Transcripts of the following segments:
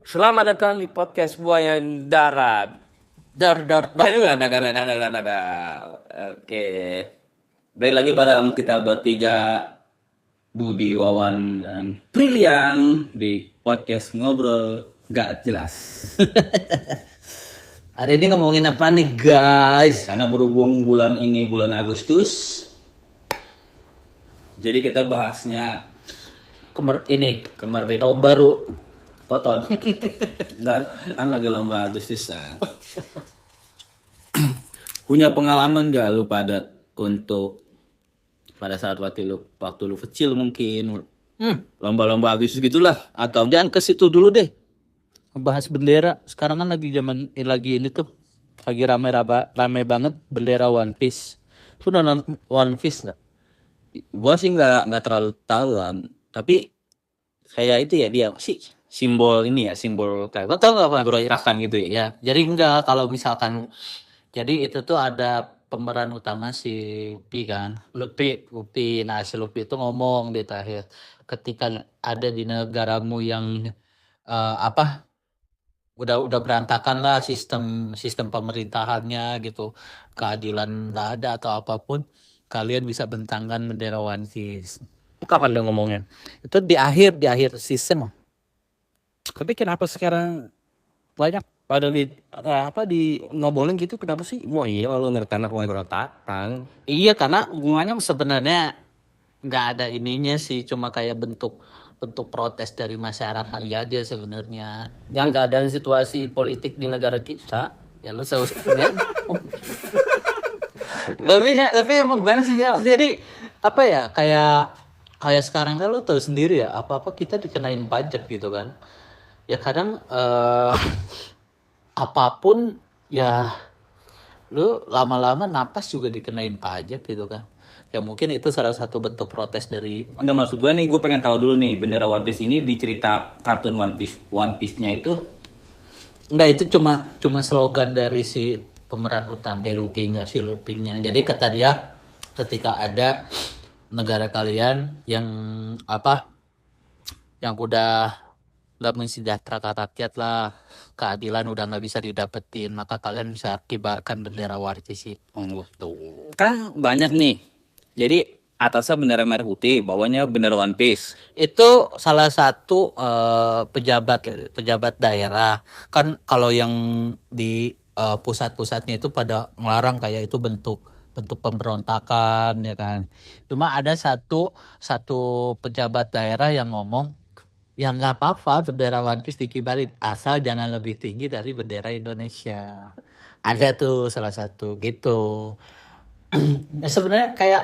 Selamat datang di podcast Buaya Darat. Oke. Baik lagi pada kita bertiga, Budi, Wawan, dan Brilian di podcast Ngobrol Gak Jelas. Hari ini ngomongin apa nih guys? Karena berhubung bulan ini bulan Agustus, jadi kita bahasnya Kemerdekaan tahun baru Toton. Dan kan lagi lomba Agustus. Punya pengalaman gak lu pada saat waktu lu kecil mungkin lomba-lomba Agustus gitulah, atau Jangan ke situ dulu deh. Bahas bendera. Sekarang kan lagi ini tuh lagi rame banget bendera One Piece. Lu nonton One Piece nggak? gua sih nggak terlalu tahu lah, tapi kayak itu ya dia sih simbol ini ya, simbol kayak lo tau nggak apa bro, Irakan gitu ya. Ya, jadi enggak kalau misalkan jadi itu tuh ada pemeran utama si Luffy kan. Luffy. Nah, si Luffy itu ngomong di terakhir ketika ada di negaramu yang apa udah berantakan lah sistem sistem pemerintahannya gitu, keadilan nggak ada atau apapun, kalian bisa bentangkan bendera One Piece. Kapan dia ngomongnya? Itu di akhir season. Tapi kenapa sekarang banyak pada di ngobrolin gitu, kenapa sih? Wah iya, lu ngerti anak mulai berotakan. Iya, karena hubungannya sebenarnya nggak ada ininya sih, cuma kayak bentuk bentuk protes dari masyarakat aja sebenarnya. Yang keadaan situasi politik di negara kita, Ya lu sebenarnya tapi emang benar sih ya. Jadi apa ya, kayak kayak sekarang kan lu tahu sendiri ya, apa-apa kita dikenain pajak gitu kan. Ya kadang apapun ya lu lama-lama napas juga dikenain pajak gitu kan. Ya mungkin itu salah satu bentuk protes dari. enggak, maksud gue nih, gue pengen tahu dulu nih, bendera One Piece ini di cerita kartun One Piece-nya itu. Enggak, itu cuma cuma slogan dari si pemeran utama Luffy, nggak si Luffy-nya. Jadi kata dia ketika ada negara kalian yang apa, yang udah mensejahterakan rakyat lah, keadilan udah nggak bisa didapetin, maka kalian bisa kibarkan bendera One Piece. Tuh kan banyak nih, jadi atasnya bendera merah putih, bawahnya bendera One Piece. Itu salah satu pejabat pejabat daerah kan. Kalau yang di pusat-pusatnya itu pada ngelarang kayak itu bentuk bentuk pemberontakan ya kan. Cuma ada satu satu pejabat daerah yang ngomong, ya nggak apa-apa bendera One Piece dikibarin asal jangan lebih tinggi dari bendera Indonesia. Ada tuh salah satu gitu. Ya sebenarnya kayak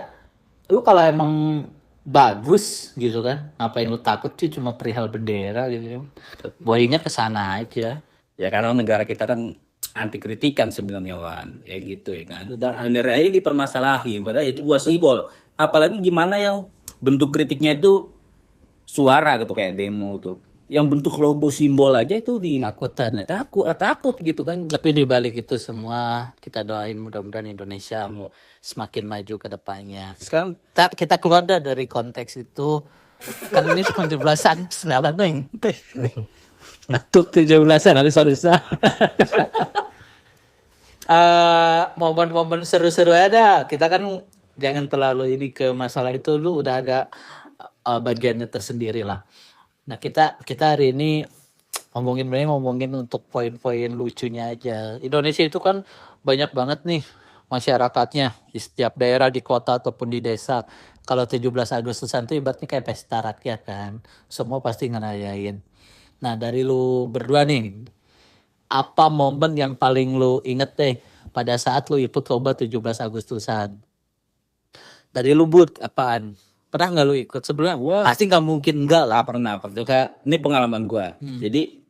lu kalau emang bagus gitu kan, ngapain lu takut sih cuma perihal bendera gitu. Boynya ke sana aja. Ya karena negara kita kan anti kritikan sebenarnya, Wan, ya gitu ya kan. Dan bendera ini dipermasalahin, padahal itu buat simbol. Apalagi gimana yang bentuk kritiknya itu suara gitu, kayak demo tuh. Yang bentuk logo simbol aja itu Takutan ya. takut gitu kan. Tapi di balik itu semua kita doain mudah-mudahan Indonesia semakin maju ke depannya. Sekarang kita keluar dari konteks itu. Kan ini 17-an selama nih. Untuk 17-an nanti sorry. Momen-momen seru-seru ada. Kita kan jangan terlalu ini ke masalah itu, lu udah ada bagiannya tersendiri lah. Nah, kita hari ini ngomongin untuk poin-poin lucunya aja. Indonesia itu kan banyak banget nih masyarakatnya di setiap daerah, di kota ataupun di desa. Kalau 17 Agustusan itu ibaratnya kayak pesta rakyat kan. Semua pasti ngerayain. Nah, dari lu berdua nih, apa momen yang paling lu inget deh pada saat lu ikut lomba 17 Agustusan? Dari lu Bud, apaan? Pernah nggak lu ikut sebelumnya? Wah, Pasti nggak mungkin enggak lah. pernah juga. Ini pengalaman gua. Jadi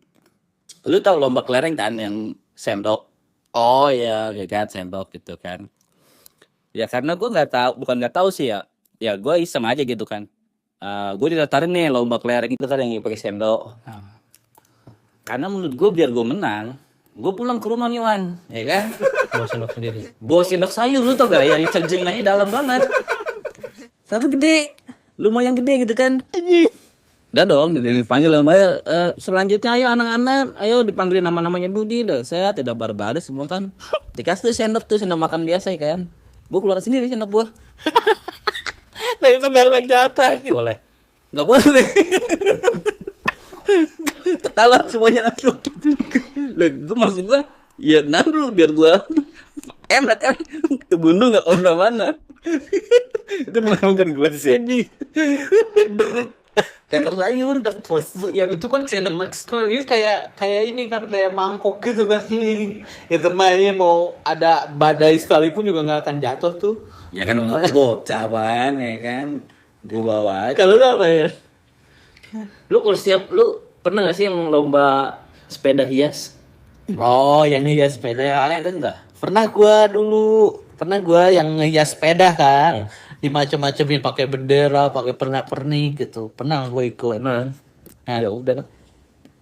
lu tahu lomba kelereng kan, yang sendok, Oh ya. ya kan, sendok gitu kan. Ya karena gua nggak tahu, bukan nggak tahu sih ya. Ya gua iseng aja gitu kan. Gue didaftarin nih lomba kelereng itu kan, yang pakai sendok. Karena menurut gue biar gue menang, gue pulang ke rumah nih Wan, ya kan? Bawa sendok sendiri. Bawa sendok sayur, lu tau gak ya, yang cerjengnya dalam banget. Tapi gede, lumayan gede gitu kan. Udah dong, dipanggil sama selanjutnya ayo anak-anak, ayo dipanggil nama-namanya Budi, dah saya tidak barbar semua kan. Dikasih tuh sendok makan biasa ya kan. Gua keluar sendiri sendok gua. Nah itu balik jatah boleh. Enggak boleh. Ketawa semuanya langsung. Lah itu maksud gua, ya dulu biar gua enak kan. Kebunuh enggak kemana-mana. Itu melakukan gua sih. Kayak sayur yang itu kan sendok makan ini kayak ini kan kayak mangkok gitu kan itu mainnya mau ada badai sekalipun juga nggak akan jatuh tuh. Ya kan bocah apaan ya kan. Gua bawa aja. Kalau lu apa ya? Lu pernah gak sih yang lomba sepeda hias? Oh yang hias sepeda Kalian ada enggak? pernah gua yang hias sepeda kan dimacam-macamin pakai bendera pakai pernak-pernik gitu pernah gue ikut. Nah, Nah ya udah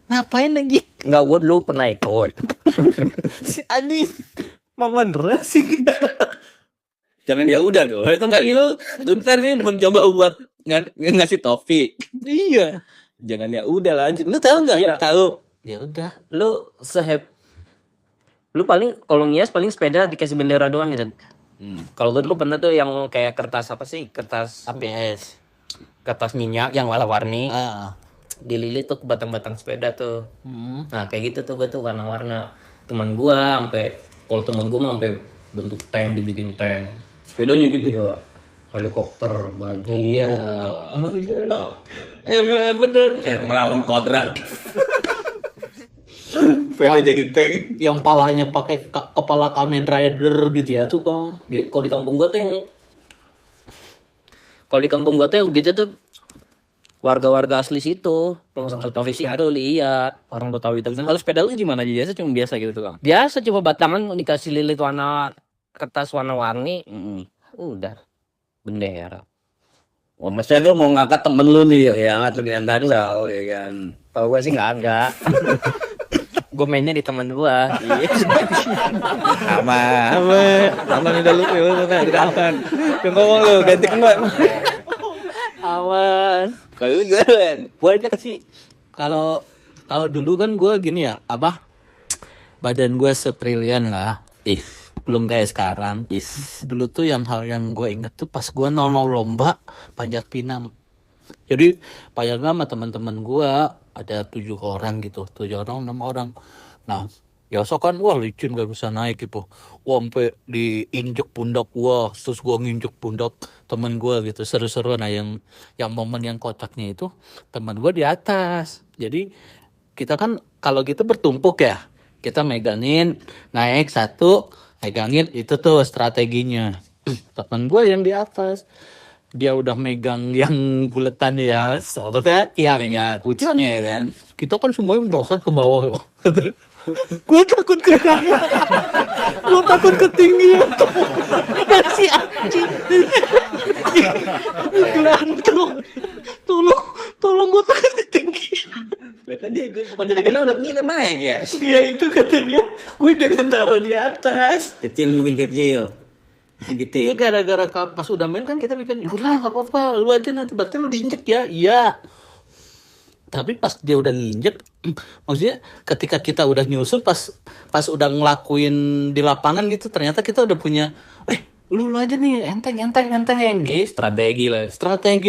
ngapain lagi enggak, gua dulu pernah ikut. si Ani mama sih. Jangan ya udah dong. Itu enggak gitu. Bentar nih mencoba buat ngasih topik. Iya Jangan ya udah lanjut. Lu tahu enggak ya? Tahu. ya udah Lu paling kalau ngias paling sepeda dikasih bendera doang gitu. Kalau gua dulu pernah tuh yang kayak kertas apa sih? Kertas ABS minyak yang warna-warni. dililit Tuh ke batang-batang sepeda tuh. Hmm. Nah, kayak gitu tuh gua tuh warna-warna. Teman gua kalau teman gua mah sampai bentuk tank, dibikin tank. Sepedanya gitu. Iya. Helikopter bagi. Iya. Bener. Melawan kodrat. Pengen jadi tank. Yang palanya pakai kepala Kamen Rider gitu ya tuh kong. Kalau di kampung gua tuh yang gitu tuh warga-warga asli situ. Televisi ada lihat orang Betawi itu. Kalau sepeda lu gimana aja? Biasa cuma biasa gitu kan. Biasa coba batangan dikasih lilit kertas warna-warni. Udah bendera. Oh, maksudnya lu mau ngangkat temen lu nih ya, ngangkat lu tadi lah, ya kan. Kalau gua sih enggak. Gue mainnya di teman gua. Aman udah lu udah aman. Yang ngomong lu ganti kenal. Aman. Kalau lu gimana? Banyak sih. Kalau dulu kan gue gini ya, apa? Badan gue setrilian lah. Belum kayak sekarang. Dulu tuh hal yang gue inget tuh pas gue mau lomba panjat pinang. Jadi panjatnya sama teman-teman gue ada 7 orang gitu, 7 orang 6 orang. Nah, ya so kan wah licin gak bisa naik gitu. Wah sampai diinjek pundak gua, terus gua nginjek pundak temen gua gitu, seru-seru. Nah yang momen yang kocaknya itu teman gua di atas. Jadi kita kan kalau kita bertumpuk ya, kita megangin naik satu, megangin itu tuh strateginya. Teman gua yang di atas dia udah megang yang buletan ya, soalnya ya Kucingnya ya kan. kita kan semuanya merosot ke bawah. Gue takut gue takut ketinggian. Si anjing. Tolong gue takut ketinggian. Kan dia gue udah punya naik ya. Dia itu katanya gue udah taruh di atas. Kecil mungkin kecil. Gitu Ya gara-gara pas udah main kan kita bikin udah nggak apa-apa lu aja nanti berarti lu diinjek ya iya tapi pas dia udah nginjek maksudnya ketika kita udah nyusul pas udah ngelakuin di lapangan gitu ternyata kita udah punya lu aja nih enteng yang guys strategi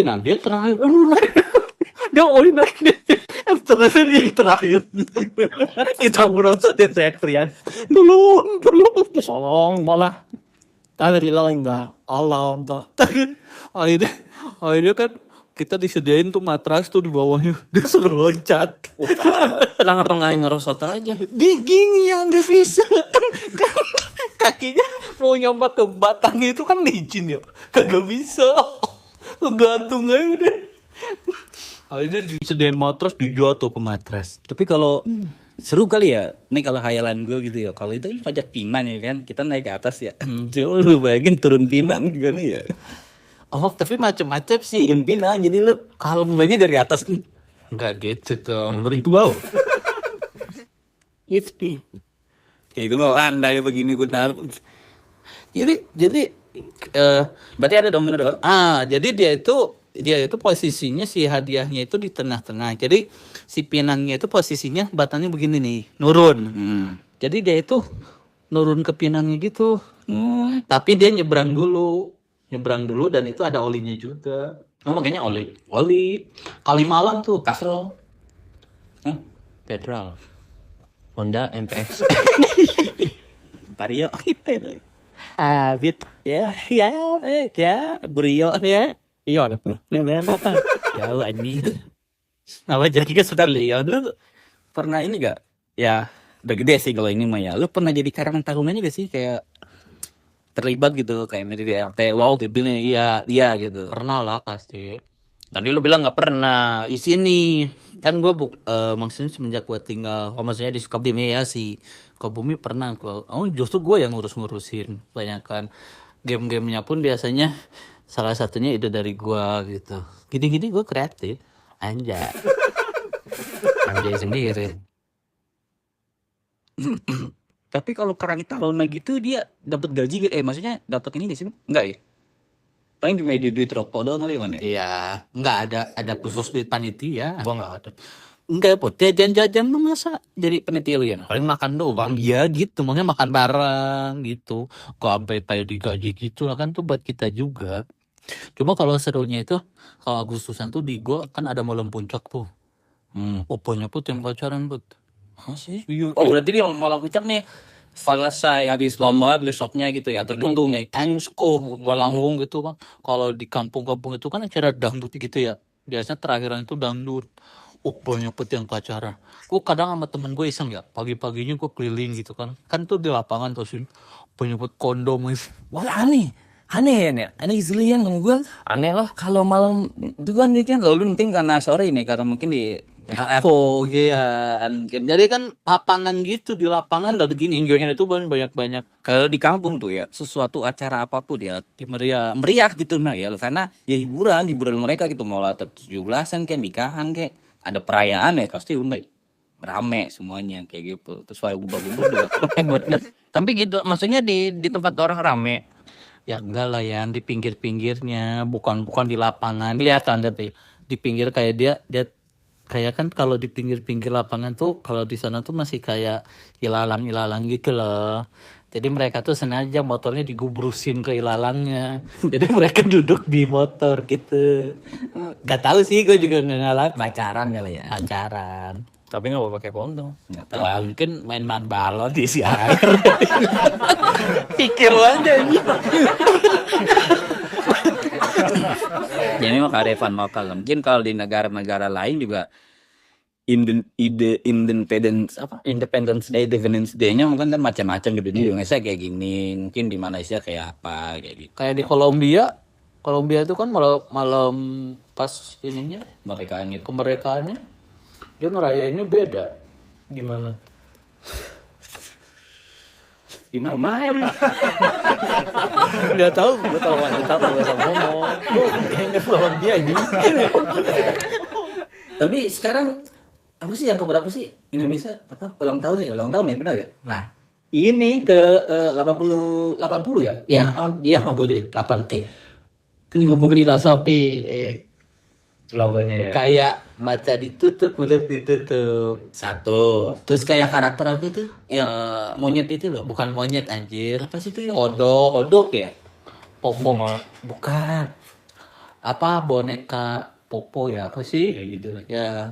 nah dia terakhir lu dia olin lagi ternyata dia terakhir kita merasa dia teriak tolong malah dari lain enggak Allah enggak akhirnya kan kita disediain tuh matras tuh di bawahnya dia suruh loncat Kenapa nggak ngerosot aja? gini yang nggak bisa kan kakinya mau nyampe ke batang itu kan licin ya kagak bisa gantung aja udah akhirnya disediain matras dijatuh ke matras Tapi kalau seru kali ya, nih kalau khayalan gue gitu ya. Kalau itu kan pajak pinang ya kan, kita naik ke atas ya. Coba lu bayangin turun pinang juga nih ya. oh tapi macam-macam sih Turun pinang, jadi lu kalau mulainya dari atas enggak gitu dong beribu itu ya itu mau anda ya begini gue taruh. jadi Berarti ada dong bener dong. jadi dia itu dia itu posisinya si hadiahnya itu di tengah-tengah. Jadi si pinangnya itu posisinya batangnya begini nih, nurun. Jadi dia itu nurun ke pinangnya gitu. Tapi dia nyebrang dulu dan itu ada olinya juga. Oh, makanya oli. Oli Kalimalang tuh. Castrol. Petrol. Honda MPX. Vario. Habit. Ya, Brio ya. Iya, jauh anjing. Apa jadi kan sudah lihat lu Pernah ini gak? Ya, udah gede sih kalau ini mah ya. Lu pernah jadi karang tarungannya gak sih? Kayak terlibat gitu kayak di RT. Wow, dia bilang iya gitu. pernah lah pasti. Tadi lu bilang nggak pernah. Di sini kan gue maksudnya semenjak gue tinggal, maksudnya di Sukabumi ya si Sukabumi pernah gue. Oh justru gue yang ngurusin banyak kan. Game-gamenya pun biasanya salah satunya ide dari gue gitu. Gini-gini gue kreatif. Anjay. Anjay sendiri. Tapi kalau karang taruna gitu dia dapat gaji gitu. Maksudnya dapat ini di sini? Enggak ya? Paling di media duit rokok doang kali mana? Iya, nggak ada khusus di panitia. Gua nggak ada. Enggak, pot jajan-jajan lu masa Jadi penitia lu ya? paling makan doang. Iya gitu, makanya makan bareng gitu. Kok sampai kayak digaji gitu lah kan tuh buat kita juga. Cuma kalau serunya itu kalau Agustusan tuh di gua kan ada malam puncak tuh. Pokoknya pun yang pacaran put. Masih? Oh, berarti dia malah puncak nih. Selesai habis lomba besoknya gitu ya, tergantung ya. Angsko, Walanggung gitu bang. Kalau di kampung-kampung itu kan acara dangdut gitu ya. Biasanya terakhiran itu dangdut. Banyak put yang pacaran. Gue kadang sama temen gue iseng ya. Pagi-paginya gue keliling gitu kan. Kan tuh di lapangan tuh sih. Banyak put kondom. Wah aneh ya nih, aneh islian sama gue. Aneh lah. Kalau malam itu kan dia kan lalu mungkin karena sore ini karena mungkin di Oh iya. Jadi kan lapangan gitu di lapangan dan gini enjoynya itu banyak-banyak. kalau di kampung tuh ya sesuatu acara apapun ya meriah gitu nah ya karena ya hiburan mereka gitu mau lah 17-an kayak nikahan kayak ada perayaan ya pasti udah rame semuanya kayak gitu terus kayak ubah-ubah juga Tapi gitu, maksudnya di tempat orang rame. Ya enggak lah ya di pinggir-pinggirnya bukan di lapangan. Kelihatan tapi di pinggir kayak dia kayak kan kalau di pinggir-pinggir lapangan tuh kalau di sana tuh masih kayak ilalang-ilalang gitu loh. Jadi mereka tuh sengaja motornya digubrusin ke ilalangnya. Jadi mereka duduk di motor gitu. Gak tahu sih gue juga nggak ngalamin Pacaran kali ya. pacaran. Tapi nggak mau pakai kondom. Wah, mungkin main balon di si air. Pikir aja ini. ya ini mah kearifan lokal mungkin kalau di negara-negara lain juga Independence Day-nya mungkin kan macam-macam gitu di Indonesia kayak gini mungkin di Malaysia kayak apa kayak gitu Kayak di Kolombia itu kan malam pas ininya mereka gitu kemerdekaannya dia ngerayainnya beda. Gimana? gimana Nggak tahu. Gue tau wanita kalau bisa ngomong. Kayaknya lawan dia ini. tapi sekarang apa sih yang keberapa sih Indonesia apa ulang tahun ya benar ya Nah, ini ke 80 ya? Ya, dia mau beli 8T. Ini mau beli sapi. Slogannya ya. Kayak mata ditutup, mulut ditutup. Satu. Terus kayak karakter apa itu? Ya, monyet itu loh. Bukan monyet anjir. Apa sih itu ya? Odok ya? Popo. Bukan. Apa boneka Popo ya? Apa sih? Ya gitu. Ya.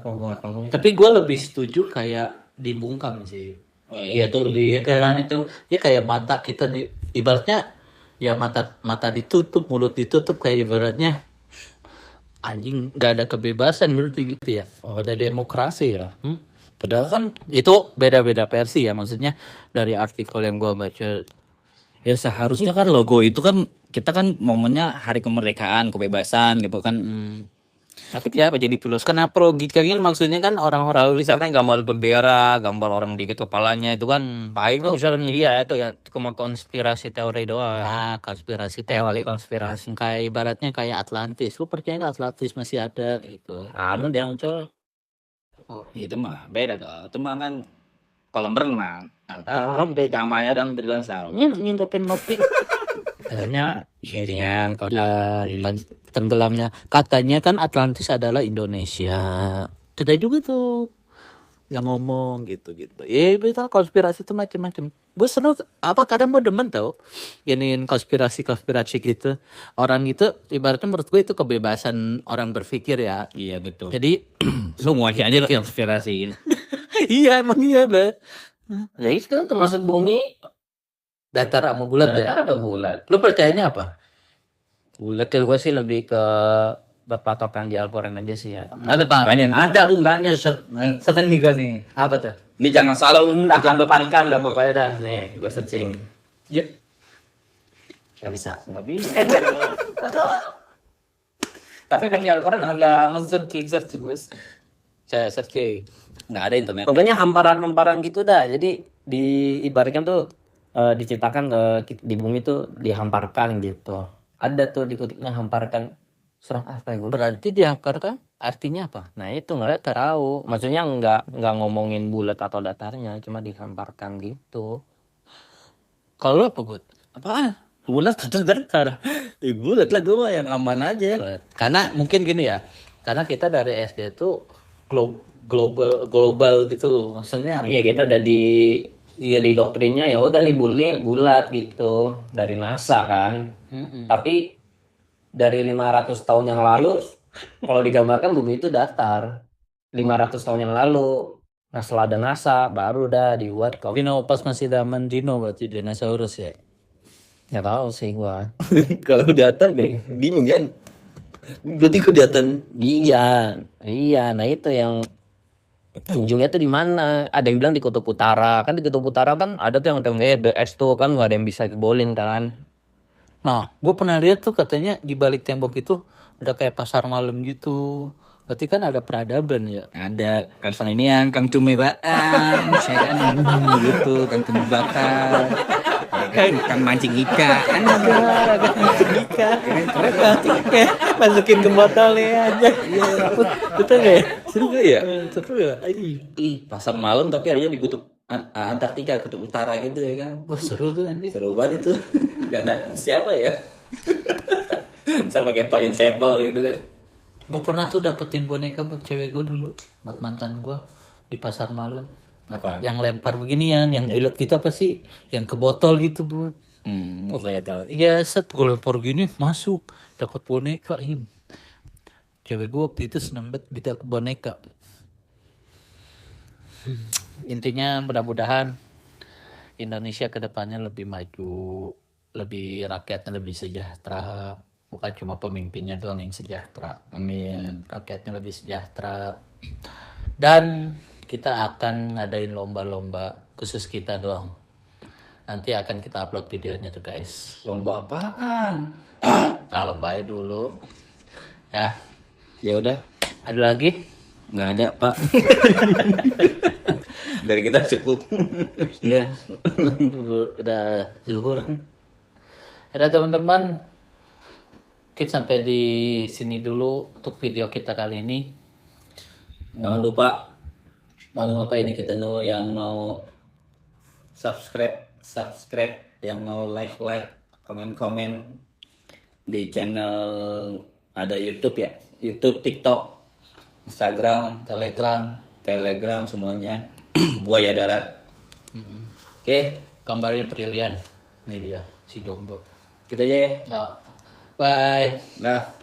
Tapi gue lebih setuju kayak dibungkam sih. Iya tuh lebih karena itu ya kayak mata kita ibaratnya ya mata ditutup, mulut ditutup kayak ibaratnya anjing nggak ada kebebasan berarti gitu ya. Oh, ada demokrasi ya. Padahal kan itu beda-beda versi ya maksudnya dari artikel yang gua baca. ya seharusnya kan logo itu kan kita kan momennya hari kemerdekaan kebebasan gitu kan tapi kenapa jadi filosofi Kenapa logikanya maksudnya kan orang-orang Misalnya gambar bendera, gambar orang dikit kepalanya itu kan baik loh. Misalnya dia itu ya cuma konspirasi teori doang. nah konspirasi teori konspirasi kayak ibaratnya kayak Atlantis. Lu percaya nggak Atlantis masih ada gitu? Ada dia muncul. itu mah beda tuh itu mah kan kolam renang Orang beda Maya dan berdasar. Ini ngintipin mobil. Akhirnya jadinya kalau tenggelamnya. Katanya kan Atlantis adalah Indonesia. Ada juga tuh yang ngomong gitu-gitu. Betul, konspirasi itu macam-macam. Gue seneng kadang gue demen tau giniin konspirasi gitu. Orang itu ibaratnya menurut gue itu kebebasan orang berpikir ya. Iya betul. Jadi Semuanya aja lah konspirasi. iya emang iya lah. Ya itu kan termasuk bumi Datar sama bulat ya. ada bulat. Lu percayanya apa? Bulat ya gue sih lebih ke berpatokan di Al-Quran aja sih ya. Ada banyak, ada undangnya seten juga nih. Apa tuh? Ini jangan salah akan depankan dah pokoknya dah. Nih, gue searching. Ya. Gak bisa. Nggak bisa. Tapi kan di Al-Quran ada unsur kisah bos. Saya search. Nggak ada internet. Pokoknya hamparan-hamparan gitu dah. Jadi diibaratkan tuh diciptakan di bumi tuh dihamparkan gitu. Ada tuh dikutipnya hamparkan. Surah apa ya gue? Berarti diangkarkan artinya apa? Nah itu nggak tahu. Maksudnya nggak ngomongin bulat atau datarnya, cuma dihamparkan gitu. Kalau apa Gut? Apaan? Bulat atau datar? Bulat lah gue yang aman aja. Karena mungkin gini ya. Karena kita dari SD itu global gitu. Maksudnya Iya kita udah di doktrinnya ya udah liburnya bulat gitu dari NASA kan. Tapi dari 500 tahun yang lalu kalau digambarkan bumi itu datar. 500 tahun yang lalu. Nah setelah ada NASA baru udah dibuat kok. Dino pas masih zaman Dino berarti dinosaurus ya. Nggak tahu sih gua. Kalau datar deh, bingung kan? Berarti kelihatan. Iya. Nah itu yang ujungnya tuh di mana? Ada yang bilang di kutub utara. Kan di kutub utara kan ada tuh yang the es tuh kan nggak ada yang bisa jebolin kan. Nah, gue pernah lihat tuh katanya di balik tembok itu ada kayak pasar malam gitu. Berarti kan ada peradaban ya. Ada kan sana ini yang kang cumi baan, saya kan gitu kang cumi bakar, kang mancing ikan, Ada mancing ikan. Masukin ke botol ya aja. Iya, betul gak ya? seru gak ya? Seru ya? Ih, pasar malam tapi harinya di kutub Antartika, kutub utara gitu ya kan. Wah seru tuh nanti. Seru banget itu. Gak ada siapa ya? Sama kayak paling sampel gitu kan. Gue pernah tuh dapetin boneka buat cewek gue dulu. Buat mantan gue di pasar malam. Apa? Yang lempar beginian, yang jilat kita apa sih? Yang ke botol gitu bu. Oh saya tahu. Iya set gue lempar gini masuk. Dapat boneka ini. Cewek gue waktu itu seneng banget bisa boneka. Intinya mudah-mudahan Indonesia kedepannya lebih maju, lebih rakyatnya lebih sejahtera, bukan cuma pemimpinnya doang yang sejahtera. Amin. Rakyatnya lebih sejahtera. Dan kita akan ngadain lomba-lomba khusus kita doang. Nanti akan kita upload videonya tuh guys. Lomba apaan? Nah, lombanya dulu. Ya, Ya udah, ada lagi? nggak ada Pak. Dari kita cukup. Iya. Udah zuhur. Ada teman-teman. Kita sampai di sini dulu untuk video kita kali ini. Jangan lupa ini kita tuh yang mau subscribe, yang mau like, komen di channel ada YouTube ya, YouTube, TikTok, Instagram, Telegram semuanya. Buaya Darat. Oke, Gambarnya Brilian. Ini dia si Jombo. kita aja ya. Nah, bye. Nah.